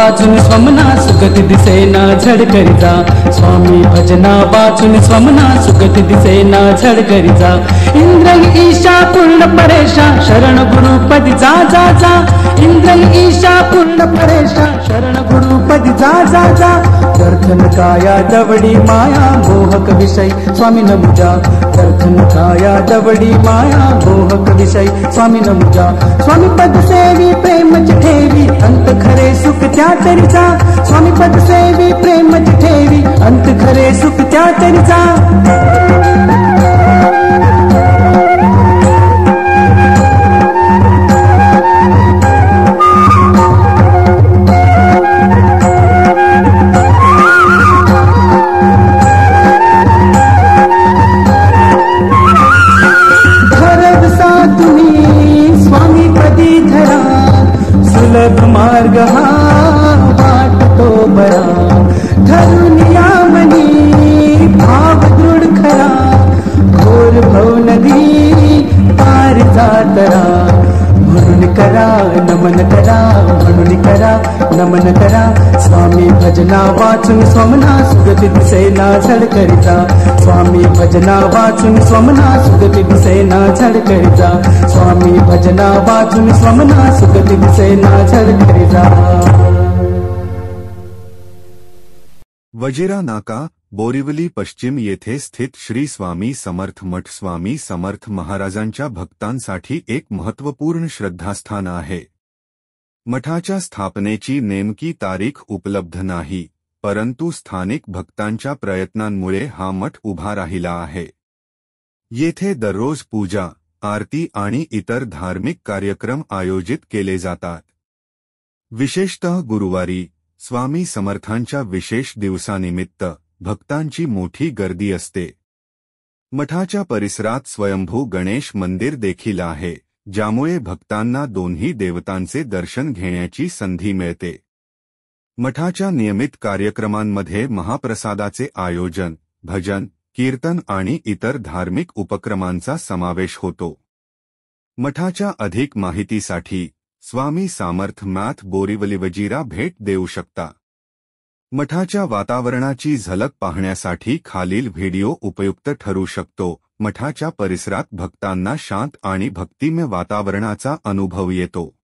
वाचून स्वमना सुगती दिसेना झड करीजा। स्वामी भजना वाचून स्वमना सुगती दिसेना झड करीजा। इंद्र ईशा पूर्ण परेशा शरण गुरुपदी जा जा जा। इंद्र ईशा पूर्ण परेशा शरण गुरुपदी जा जा जा। दर्शन काया दवडी माया मोहक विषय स्वामी नमुजा। दर्शन काया दवडी माया मोहक विषय स्वामी नमुजा। स्वामी पद सेवी प्रेम ठेवी अंत खरे सुख त्या तरीचा। स्वामी पद सेवी प्रेम ठेवी अंत खरे सुख त्या तरीचा। सुलभ मार्ग हा वाट तो बरा। धरुनिया मनी भाव दृढ खरा। घोर भव नदी पार जातरा। म्हणून करा नमन करा म्हणून करा नमन करा। स्वामी भजना वाचून स्वमना सुगती दिसेना झड करीजा। स्वामी भजना वाचून स्वमना सुगती दिसेना झड करीजा। स्वामी भजना वाचून स्वमना सुगती दिसेना झड करीजा। वजिरा नाका बोरिवली पश्चिम येथे स्थित श्री स्वामी समर्थ मठ स्वामी समर्थ महाराजांच्या भक्तांसाठी एक महत्त्वपूर्ण श्रद्धास्थान आहे। मठाच्या स्थापनेची नेमकी तारीख उपलब्ध नाही, परंतु स्थानिक भक्तांच्या प्रयत्नांमुळे हा मठ उभा राहिला आहे। येथे दररोज पूजा, आरती आणि इतर धार्मिक कार्यक्रम आयोजित केले जातात। विशेषतः गुरुवारी स्वामी समर्थांच्या विशेष दिवसानिमित्त भक्तांची मोठी गर्दी असते। मठाच्या परिसरात स्वयंभू गणेश मंदिर देखील आहे, ज्यामुळे भक्तांना दोन्ही देवतांचे दर्शन घेण्याची संधी मिळते। मठाच्या नियमित कार्यक्रमांमध्ये महाप्रसादाचे आयोजन, भजन, कीर्तन आणि इतर धार्मिक उपक्रमांचा समावेश होतो। मठाच्या अधिक माहितीसाठी स्वामी समर्थ मठ बोरिवली वजिरा भेट देऊ शकता। मठाच्या वातावरणाची झलक पाहण्यासाठी खालील व्हिडिओ उपयुक्त ठरू शकतो। मठाच्या परिसरात भक्तांना शांत आणि भक्तिमय वातावरणाचा अनुभव येतो।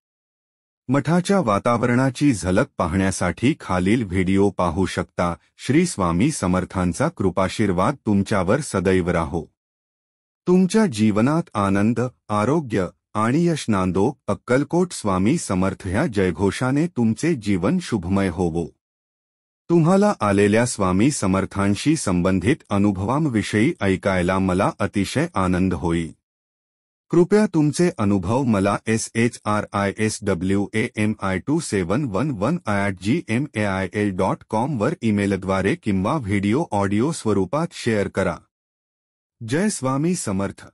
मठाच्या वातावरणाची झलक पाहण्यासाठी खालील व्हिडिओ पाहू शकता। श्री स्वामी समर्थांचा कृपाशीर्वाद तुमच्यावर सदैव राहो। तुमच्या जीवनात आनंद, आरोग्य आणि यश नांदो। अक्कलकोट स्वामी समर्थ ह्या जयघोषाने तुमचे जीवन शुभमय होवो। तुम्हाला आलेल्या स्वामी समर्थांशी संबंधित अनुभवांविषयी ऐकायला मला अतिशय आनंद होईल। कृपया तुमचे अनुभव मला shriswami2711@gmail.com वर ईमेलद्वारे किंवा व्हिडिओ ऑडिओ स्वरूपात शेअर करा। जय स्वामी समर्थ।